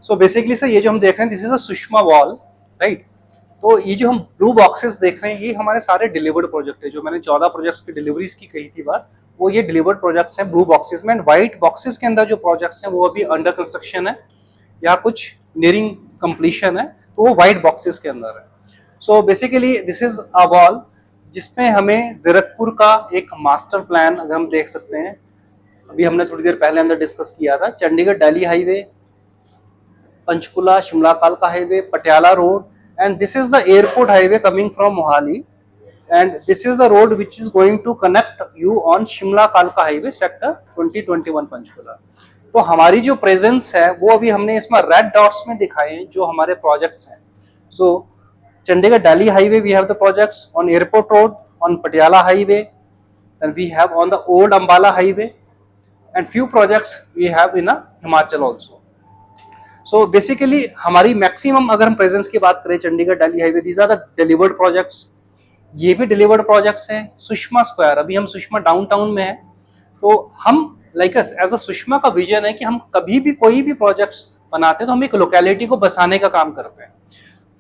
So basically sir ये जो हम देख रहे हैं this is a Sushma wall, right. तो ये जो हम ब्लू बॉक्सेस देख रहे हैं ये हमारे सारे डिलीवर्ड प्रोजेक्ट है। जो मैंने 14 प्रोजेक्ट्स की डिलीवरीज की कही थी बात, वो ये डिलीवर्ड प्रोजेक्ट्स हैं ब्लू बॉक्सेस में। एंड व्हाइट बॉक्सेस के अंदर जो प्रोजेक्ट्स हैं वो अभी अंडर कंस्ट्रक्शन है या कुछ नियरिंग कंप्लीशन है, तो वो व्हाइट बॉक्सेस के अंदर है। So basically this is a wall जिसमें हमें जीरकपुर का एक मास्टर प्लान अगर हम देख सकते हैं, अभी हमने थोड़ी देर पहले अंदर डिस्कस किया था, चंडीगढ़ दिल्ली हाईवे, पंचकुला शिमला कालका highway, Patiala road, and this is the airport highway coming from Mohali, and this is the road which is going to connect you on Shimla Kalka highway sector 2021 Panchkula. तो हमारी जो प्रेजेंस है वो अभी हमने इसमें रेड डॉट्स में दिखाए हैं जो हमारे प्रोजेक्ट्स हैं। So Chandigarh Delhi highway we have the projects on airport road, on Patiala highway, and we have on the old Ambala highway, and few projects we have in Himachal also. So basically हमारी maximum अगर हम presence की बात करें Chandigarh Delhi highway, these are the delivered projects. ये भी delivered projects हैं। Sushma square, अभी हम सुषमा डाउनटाउन में हैं, तो हम लाइक एज अ सुषमा का विजन है कि हम कभी भी कोई भी प्रोजेक्ट्स बनाते हैं तो हम एक लोकेलिटी को बसाने का काम करते हैं।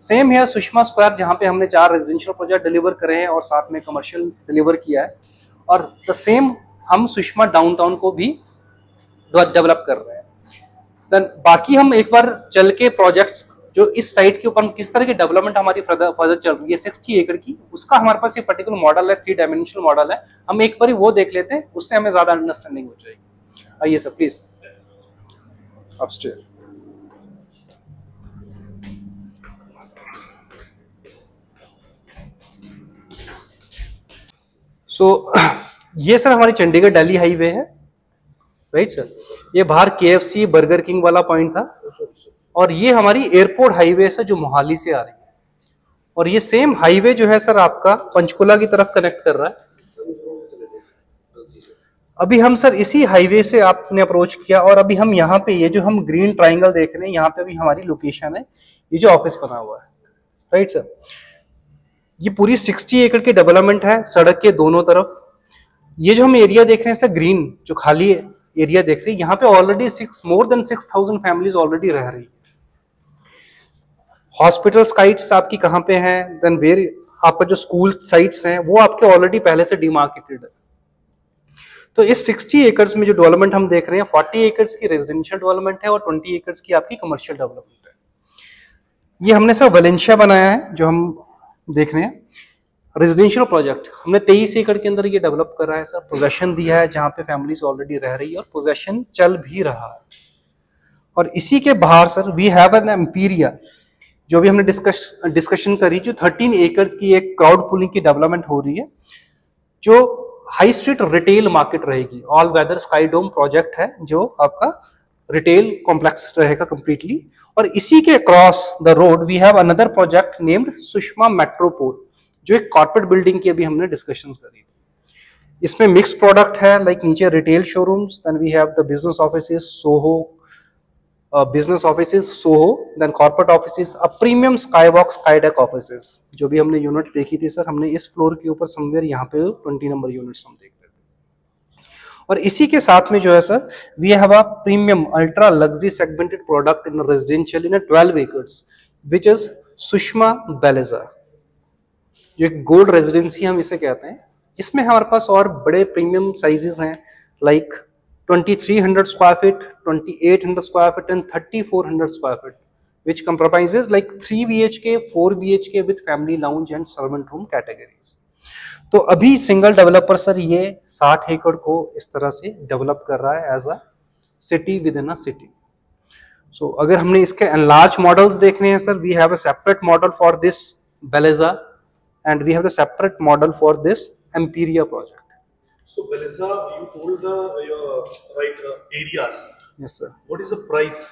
सेम है सुषमा स्क्वायर जहाँ पे हमने 4 रेजिडेंशियल प्रोजेक्ट डिलीवर करे हैं और साथ में कमर्शियल डिलीवर किया है, और द सेम हम सुषमा डाउनटाउन को भी डेवलप कर रहे हैं। देन बाकी हम एक बार चल के प्रोजेक्ट्स जो इस साइट के ऊपर किस तरह की डेवलपमेंट हमारी फर्दर चल रही है 60 एकड़ की, उसका हमारे पास एक पर्टिकुलर मॉडल है, 3 डायमेंशनल मॉडल है। हम एक बार वो देख लेते हैं, उससे हमें ज्यादा अंडरस्टैंडिंग हो जाएगी। आइए सर प्लीज अपस्टेयर। सो ये सर हमारी चंडीगढ़ दिल्ली हाईवे है, राइट सर। ये बाहर KFC बर्गर किंग वाला पॉइंट था, और ये हमारी एयरपोर्ट हाईवे है जो मोहाली से आ रही है, और ये सेम हाईवे जो है सर आपका पंचकुला की तरफ कनेक्ट कर रहा है। अभी हम सर इसी हाईवे से आपने अप्रोच किया, और अभी हम यहाँ पे ये जो हम ग्रीन ट्राइंगल देख रहे हैं यहाँ पे अभी हमारी लोकेशन है, ये जो ऑफिस बना हुआ है, राइट सर। ये पूरी 60 एकड़ की डेवलपमेंट है सड़क के दोनों तरफ। ये जो हम एरिया देख रहे हैं सर ग्रीन जो खाली एरिया देख रहे हैं, यहाँ पे already more than 6000 families already रह रही है। हॉस्पिटल साइट्स आपकी कहाँ पे हैं, देन वेयर आपका जो स्कूल साइट्स हैं वो आपके ऑलरेडी पहले से डिमार्केटेड है। तो इस 60 एकर्स में जो डेवलपमेंट हम देख रहे हैं 40 एकर्स की रेजिडेंशियल डेवलपमेंट है और 20 एकर्स की आपकी कमर्शियल डेवलपमेंट है। ये हमने सर वेलेंशिया बनाया है जो हम देख रहे हैं रेजिडेंशियल प्रोजेक्ट, हमने 23 एकड़ के अंदर ये डेवलप कर रहा है सर। पोजेशन दिया है जहाँ पे फैमिलीज ऑलरेडी रह रही है और पोजेशन चल भी रहा है। और इसी के बाहर sir we have an Empiria जो भी हमने डिस्कशन करी, जो 13 एकर्स की एक क्राउड पुलिंग की डेवलपमेंट हो रही है, जो हाई स्ट्रीट रिटेल मार्केट रहेगी। ऑल वेदर स्काई डोम प्रोजेक्ट है जो आपका रिटेल कॉम्प्लेक्स रहेगा कंप्लीटली। और इसी के cross the road we have another project named Sushma Metropol, जो एक कॉर्पोरेट बिल्डिंग की अभी हमने डिस्कशन करी। इसमें मिक्स प्रोडक्ट है, लाइक नीचे retail showrooms, then we have the business offices SOHO, then corporate offices, a premium skywalk skydeck offices. जो भी हमने यूनिट देखी थी सर, हमने इस फ्लोर के ऊपर समवेयर यहाँ पे 20 नंबर यूनिट्स हम देख रहे थे। और इसी के साथ में जो है sir we have a premium ultra luxury segmented product in residential in 12 acres which is Sushma Belleza, जो एक गोल्ड रेजिडेंसी हम इसे कहते हैं। इसमें हमारे पास और बड़े प्रीमियम साइजेस हैं, like 2300 square feet, 2800 square feet and 3400 square feet, which comprises like 3 BHK, 4 BHK with family lounge and servant room categories। तो अभी सिंगल डेवलपर सर ये 60 एकड़ को इस तरह से डेवलप कर रहा है as a city within a city. So अगर हमने इसके एनलार्ज मॉडल्स देखने हैं sir, we have a separate model for this Belleza and we have the separate model for this Empiria project. So Beleza, you told the areas. Yes sir. What is the price?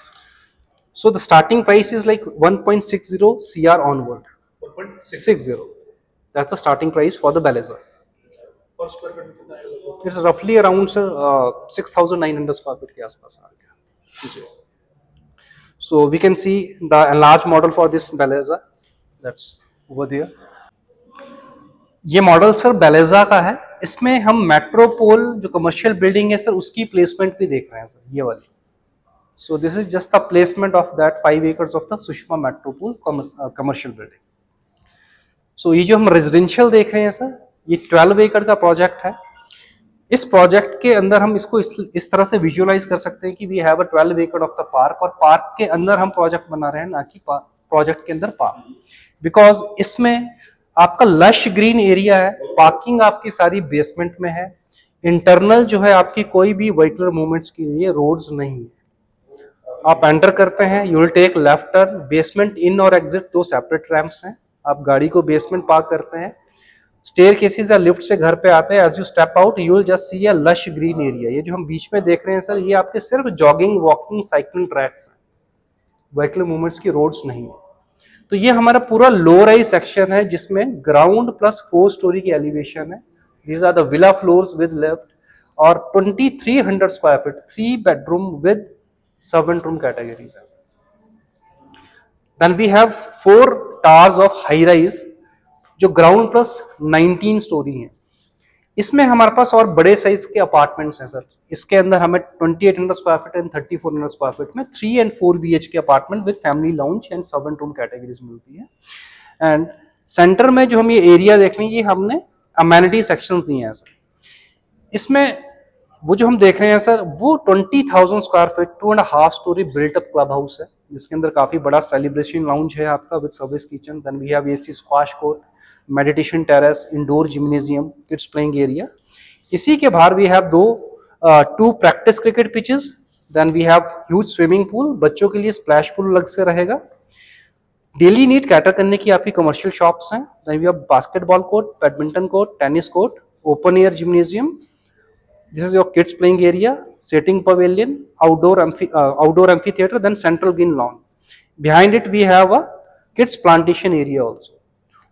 So the starting price is like 1.60 CR onward. 1.60. That's the starting price for the Beleza. Per square feet कितना है? It's roughly around sir 6,900 square feet के आसपास आ गया। So we can see the enlarged model for this Beleza. That's over there. ये model sir बेलेजा का है। इसमें हम मेट्रोपोल जो कमर्शियल बिल्डिंग है सर उसकी प्लेसमेंट भी देख रहे हैं सर, ये वाली। So this is just the placement of that 5 acres of the Sushma Metropole commercial building. So ये जो हम रेजिडेंशियल देख रहे हैं सर, ये 12 एकड़ का प्रोजेक्ट है। इस प्रोजेक्ट के अंदर हम इसको इस तरह से विजुअलाइज कर सकते हैं कि वी हैव अ 12 एकड़ ऑफ द पार्क, और पार्क के अंदर हम प्रोजेक्ट बना रहे हैं, ना कि प्रोजेक्ट के अंदर पार्क, बिकॉज इसमें आपका लश ग्रीन एरिया है, पार्किंग आपकी सारी बेसमेंट में है, इंटरनल जो है आपकी कोई भी व्हीकलर मूवमेंट्स के लिए रोड्स नहीं है। आप एंटर करते हैं, you will take left turn, basement in और एग्जिट 2 सेपरेट रैंप्स हैं, आप गाड़ी को बेसमेंट पार्क करते हैं, स्टेयर केसेस या लिफ्ट से घर पे आते हैं, as you step out you will just see a lush green area. ये जो हम बीच में देख रहे हैं सर, ये आपके सिर्फ जॉगिंग, वॉकिंग, साइकिलिंग ट्रैक्स हैं, व्हीकलर मूवमेंट्स की रोड्स नहीं है। तो ये हमारा पूरा लो राइज सेक्शन है जिसमें ग्राउंड प्लस 4 स्टोरी की एलिवेशन है। These are the villa floors with lift और 2300 square feet 3 bedroom with servant room categories है। Then we have 4 towers of high rise जो ग्राउंड प्लस 19 स्टोरी हैं। इसमें हमारे पास और बड़े साइज के अपार्टमेंट्स हैं सर। इसके अंदर हमें 2800 square feet and 3400 square feet में 3 and 4 BHK apartment with family lounge and servant room categories मिलती है। एंड सेंटर में जो हम ये एरिया देख रहे हैं, ये हमने अमेनिटी सेक्शन दिए हैं सर। इसमें वो जो हम देख रहे हैं सर, वो 20,000 square feet 2.5 storey built up club house है, जिसके अंदर काफी बड़ा सेलिब्रेशन लाउंज है आपका with service kitchen. Then we have AC squash court, meditation terrace, indoor gymnasium, kids playing area. इसी के बाहर we have 2 practice cricket pitches. Then we have huge swimming pool, बच्चों के लिए स्प्लैश पूल अलग से रहेगा। डेली नीड कैटर करने की आपकी कमर्शियल शॉप्स हैं। Then we have basketball court, badminton court, tennis court, open air gymnasium. This is your kids playing area, sitting pavilion, outdoor amphitheater, then central green lawn. Behind it we have a kids plantation area also.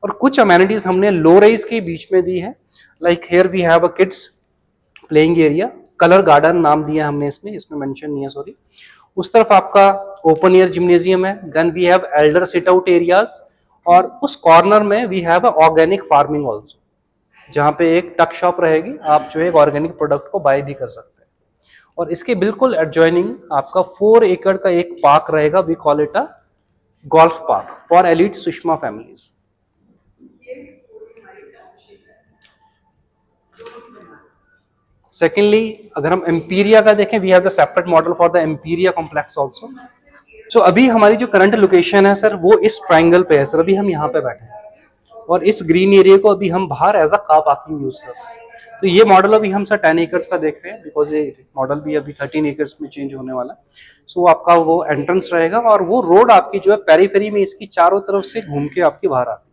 और कुछ amenities हमने low rise के बीच में दी है, like here we have a kids playing area, colour garden नाम दिया हमने इसमें मेंशन नहीं है सॉरी। उस तरफ आपका ओपन एयर जिम्नेजियम है। Then we have elder sit out areas, और उस कॉर्नर में we have a organic farming also, जहाँ पे एक टक शॉप रहेगी, आप जो है ऑर्गेनिक प्रोडक्ट को बाय भी कर सकते हैं। और इसके बिल्कुल एडजॉइनिंग आपका 4 एकड़ का एक पार्क रहेगा, we call it a golf park for elite Sushma families. Secondly अगर हम एम्पीरिया का देखें, we have the separate model for the Empyrea complex also. So अभी हमारी जो करंट लोकेशन है सर, वो इस ट्राइंगल पे है सर। अभी हम यहाँ पे बैठे हैं और इस ग्रीन एरिया को अभी हम बाहर as a car parking use कर रहे हैं। तो ये मॉडल अभी हम सर 10 एकर्स का देख रहे हैं, बिकॉज ये मॉडल भी अभी 13 एकर्स में चेंज होने वाला है। सो आपका वो एंट्रेंस रहेगा, और वो रोड आपकी जो है पेरीफेरी में इसकी चारों तरफ से घूम के आपकी बाहर आती है।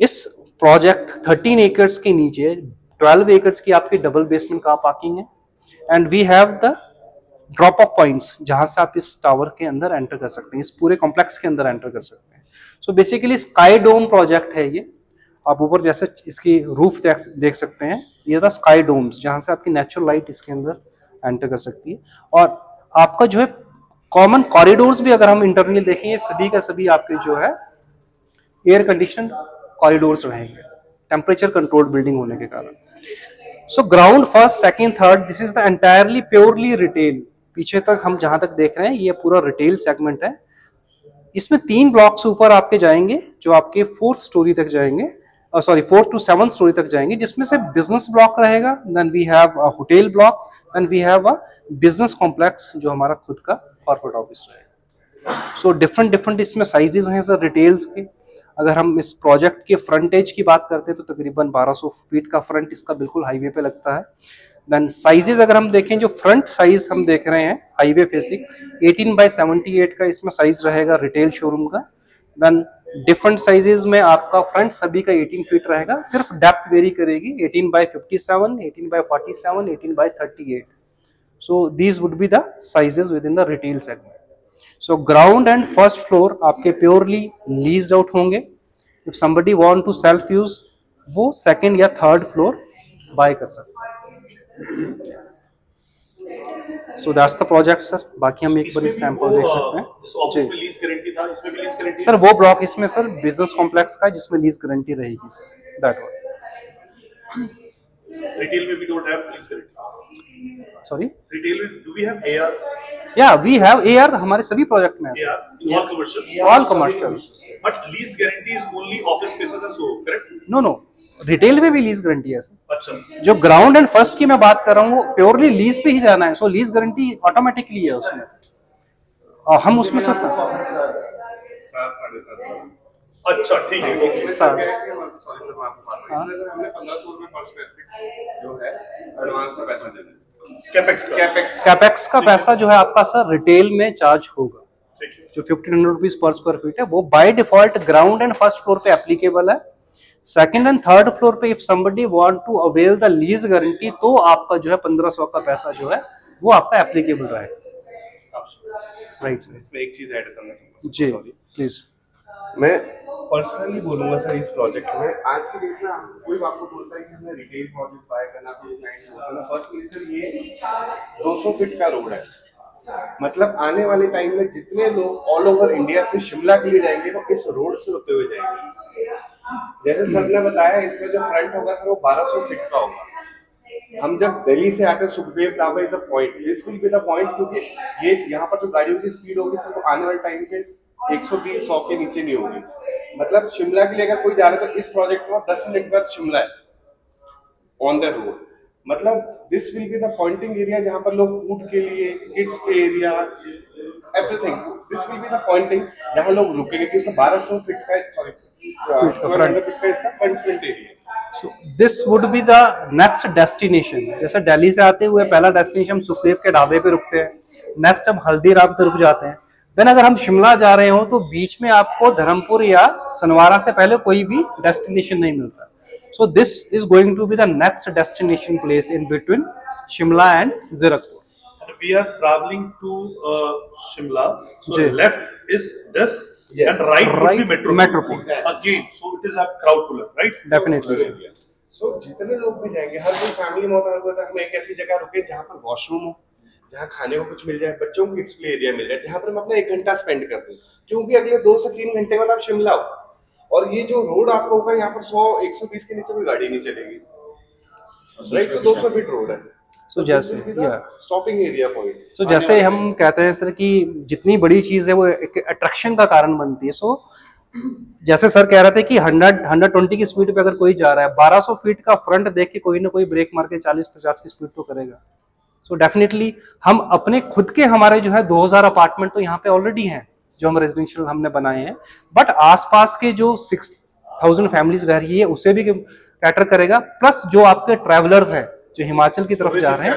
इस प्रोजेक्ट 13 एकर्स के नीचे 12 एकर्स की आपकी डबल बेसमेंट कार पार्किंग है। And we have the drop off points जहां से आप इस टावर के अंदर एंटर कर सकते हैं, इस पूरे कॉम्प्लेक्स के अंदर एंटर कर सकते हैं। सो बेसिकली स्काई डोम प्रोजेक्ट है ये। आप ऊपर जैसे इसकी रूफ देख सकते हैं, ये था स्काई डोम्स, जहां से आपकी नेचुरल लाइट इसके अंदर एंटर कर सकती है। और आपका जो है कॉमन कॉरिडोर्स भी अगर हम इंटरनली देखें, ये सभी का सभी आपके जो है एयर कंडीशन कॉरिडोर्स रहेंगे, टेम्परेचर कंट्रोल्ड बिल्डिंग होने के कारण। So ground first second third, this is the entirely purely retail. पीछे तक हम जहां तक देख रहे हैं, ये पूरा रिटेल सेगमेंट है। इसमें 3 ब्लॉक्स ऊपर आपके जाएंगे जो आपके 4th स्टोरी तक जाएंगे, sorry 4th to 7th story तक जाएंगे, जिसमें से बिजनेस ब्लॉक रहेगा। Then we have a hotel block, then we have a business complex जो हमारा खुद का कॉर्पोरेट ऑफिस रहेगा। सो डिफरेंट इसमें साइजेस हैं सर रिटेल्स के। अगर हम इस प्रोजेक्ट के फ्रंटेज की बात करते हैं तो तकरीबन 1200 फीट का फ्रंट इसका बिल्कुल हाईवे पे लगता है। देन साइजेस अगर हम देखें, जो फ्रंट साइज हम देख रहे हैं हाईवे फेसिंग 18/78 का इसमें साइज रहेगा रिटेल शोरूम का। देन डिफरेंट साइजेस में आपका फ्रंट सभी का 18 फीट रहेगा, सिर्फ डेप्थ वेरी करेगी 18/57, 18/47, 18/38। So these would be the sizes within the retail segment. So ground and first floor आपके प्योरली लीज्ड आउट होंगे। If somebody want to self use, वो सेकंड या थर्ड फ्लोर बाय कर सकते हैं। So that's the project sir. बाकी हम एक बार इस सैंपल देख सकते हैं। जिस ऑफिस में लीज गारंटी था, इसमें भी लीज गारंटी सर वो ब्लॉक इसमें सर बिजनेस कॉम्प्लेक्स का जिसमें लीज गारंटी रहेगी सर, दैट वन। Retail में we don't have lease guarantee. Sorry, Retail में do we have AR? या वी हैव AR हमारे सभी प्रोजेक्ट में है AR in all commercials. All commercial. But lease guarantee is only office spaces and so, correct? No no, retail में भी lease guarantee है sir. अच्छा। जो ग्राउंड एंड फर्स्ट की मैं बात कर रहा हूँ वो प्योरली लीज पे ही जाना है, सो लीज गारंटी ऑटोमेटिकली है उसमें, और हम उसमें से 7-7.5। अच्छा ठीक है। सर सॉरी सर, मैं आपको मार रहा हूं। इसमें सर हमने 1500 रुपए पर स्क्वायर फीट जो है एडवांस में पैसा देना है। कैपेक्स का पैसा जो है आपका सर रिटेल में चार्ज होगा, ठीक है। जो 1500 रुपीज पर स्क्वायर फीट है वो by default ground and first floor पे एप्लीकेबल है। सेकंड एंड थर्ड फ्लोर पे if somebody want to avail the lease guarantee तो आपका जो है 1500 का पैसा जो है वो आपका एप्लीकेबल रहेगा। राइट, इसमें एक चीज ऐड करना चाहूंगा जी सॉरी, प्लीज। मैं पर्सनली बोलूंगा सर इस प्रोजेक्ट में आज की डेट में कोई आपको बोलता है कि हमें रिटेल प्रोजेक्ट बाय करना तो क्लाइंट होता है। फर्स्टली सर ये 200 फीट का रोड है, मतलब आने वाले टाइम में जितने लोग ऑल ओवर इंडिया से शिमला के लिए जाएंगे वो इस रोड से होते हुए जाएंगे। जैसे सर ने बताया इसमें जो फ्रंट होगा सर वो 1200 फीट का होगा। हम जब दिल्ली से आते Sukhdev dhaba is a point, this will be the point, क्योंकि ये यहाँ पर जो गाड़ियों की स्पीड होगी सर वो आने वाले टाइम पे 120-100 के नीचे नहीं होगी। मतलब शिमला के लिए अगर कोई जा रहा है तो इस प्रोजेक्ट में 10 मिनट बाद शिमला है ऑन द रोड। मतलब this will be the Poynting area जहाँ पर लोग फूड के लिए, kids play area, everything, this will be the Poynting जहाँ लोग रुकेंगे। इसका 1200 फीट का, सॉरी 1200 फीट का इसका front area. So this would be the next destination। जैसे दिल्ली से आते हुए पहला डेस्टिनेशन हम सुखदेव के ढाबे पे रुकते हैं, नेक्स्ट हम हल्दीराम पे रुक जाते हैं। देन अगर हम शिमला जा रहे हो तो बीच में आपको धर्मपुर या सनवारा से पहले कोई भी डेस्टिनेशन नहीं मिलता। So this is going to be the next destination place in between Shimla and Zirakpur. We are traveling to Shimla, so जी। left is this and right would be Metropole. Metropole. Again, so it is a crowd puller, right? Definitely sir. So जितने लोग भी जाएंगे हर कोई family में होता है हम एक ऐसी जगह रुके जहाँ पर वॉशरूम हो, जहाँ खाने को कुछ मिल जाए, बच्चों को किड्स प्ले एरिया मिल जाए, जहाँ पर हम अपना 1 घंटा स्पेंड कर दें, क्योंकि अगले 2 से 3 घंटे बाद आप शिमला हो और ये जो रोड आपको होगा यहाँ पर 100-120 के नीचे कोई गाड़ी नहीं चलेगी, राइट? तो 200 फीट रोड है। सो जैसे स्टॉपिंग एरिया पॉइंट। सो जैसे हम कहते हैं सर कि जितनी बड़ी चीज है वो एक अट्रैक्शन का कारण बनती है। सो जैसे सर कह रहे थे कि 120 की स्पीड पे अगर कोई जा रहा है, 1200 फीट का फ्रंट देख के कोई ना कोई ब्रेक मार के 40-50 की स्पीड तो करेगा। सो डेफिनेटली हम अपने खुद के हमारे जो है 2000 अपार्टमेंट तो यहाँ पे ऑलरेडी हैं जो हम रेजिडेंशियल हमने बनाए हैं, बट आसपास के जो 6000 फैमिलीज रह रही है उसे भी कैटर करेगा, प्लस जो आपके ट्रैवलर्स हैं जो हिमाचल की तरफ जा रहे हैं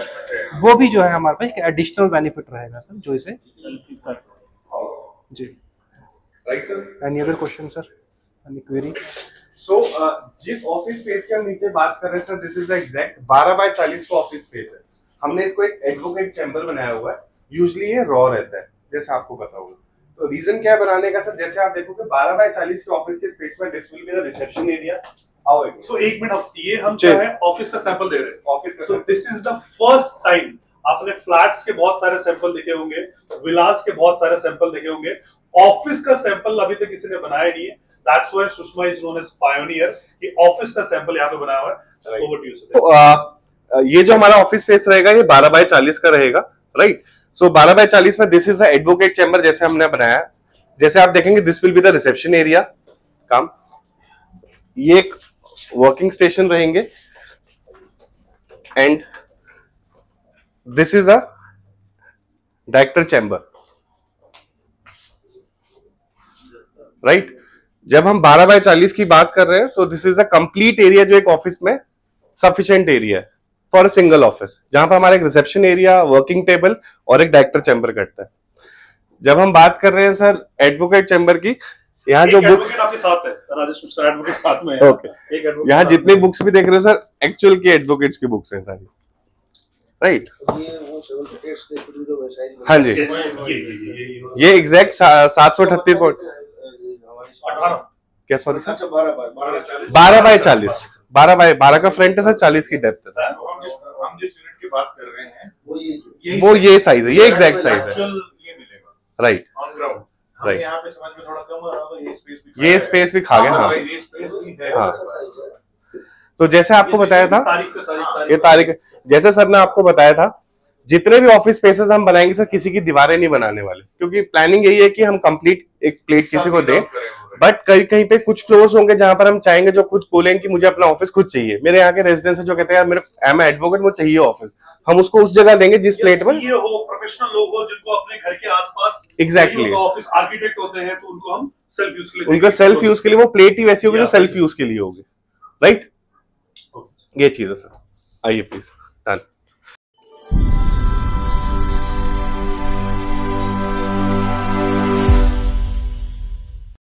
वो भी जो है हमारे पास एक एडिशनल बेनिफिट रहेगा सर जो इसे जी। Right sir. Any other question sir, any query? So जिस ऑफिस स्पेस की हम नीचे बात कर रहे हैं sir, this is the exact 12 by 40 का ऑफिस स्पेस है। हमने इसको एक एडवोकेट चैम्बर बनाया हुआ है, यूजुअली ये रॉ रहता है जैसे आपको पता होगा। तो रीजन क्या है बनाने का सर, जैसे आप देखोगे 12 बाय 40 के ऑफिस के स्पेस में this will be the reception area. So 1 minute, ये हम क्या है ऑफिस का सैंपल दे रहे हैं। ऑफिस का So this is the first time आपने फ्लैट्स के बहुत सारे सैंपल देखे होंगे, विलास के बहुत सारे सैंपल देखे होंगे, ऑफिस का सैंपल अभी तक किसी ने बनाया नहीं है। That's why Sushma is known as pioneer कि ऑफिस का सैंपल यहाँ पे बनाया हुआ है। Over to you, sir. तो ये जो हमारा ऑफिस स्पेस रहेगा ये 12 बाय 40 का रहेगा, राइट? सो 12 बाय 40 में this is the advocate chamber जैसे हमने बनाया। जैसे आप देखेंगे this will be the reception area काम, ये एक वर्किंग स्टेशन रहेंगे and this is a director chamber, right? जब हम 12 बाय 40 की बात कर रहे हैं तो this is a complete area जो एक ऑफिस में सफिशिएंट एरिया है फॉर अ सिंगल ऑफिस, जहां पर हमारा एक रिसेप्शन एरिया, वर्किंग टेबल और एक डायरेक्टर चैम्बर कटता है। जब हम बात कर रहे हैं सर एडवोकेट चैम्बर की, यहाँ जो बुक आपके साथ है, राजेश सर एडवोकेट साथ में है। ओके, यहाँ जितनी बुक्स भी देख रहे हो सर एक्चुअल की एडवोकेट्स की बुक्स हैं सारी, राइट? हाँ जी, ये एग्जैक्ट 738 क्या, सॉरी सर, 12 बाय 40, 12 का फ्रंट है सर, 40 की डेप्थ है सर। हम जिस यूनिट की बात कर रहे हैं वो ये साइज है, ये एग्जैक्ट साइज है, ये मिलेगा राइट? On ground. राइट, यहाँ पे समझ में थोड़ा कम हो रहा है, ये स्पेस भी खा गया। हाँ, ये स्पेस भी है। हाँ। तो जैसे आपको बताया था, तारीख ये तारीख, जैसे सर ने आपको बताया था, जितने भी ऑफिस स्पेसेस हम बनाएंगे सर किसी की दीवारें नहीं बनाने वाले, क्योंकि प्लानिंग यही है कि हम कंप्लीट एक प्लेट किसी को दें। बट कहीं कहीं पे कुछ फ्लोर्स होंगे जहां पर हम चाहेंगे जो खुद बोलेंगे कि मुझे अपना ऑफिस खुद चाहिए। मेरे यहाँ के रेजिडेंट्स है जो कहते हैं यार मेरे आई एम एडवोकेट, मुझे चाहिए ऑफिस, हम उसको उस जगह देंगे जिस प्लेट में ये हो प्रोफेशनल लोग हो जिनको अपने घर के आसपास एग्जैक्टली ऑफिस आर्किटेक्ट होते हैं, तो उनको हम सेल्फ यूज के लिए उनका सेल्फ यूज के लिए वो प्लेट ही वैसी होगी जो सेल्फ यूज के लिए होगी, राइट। ये चीज है सर, आइए प्लीज। डन।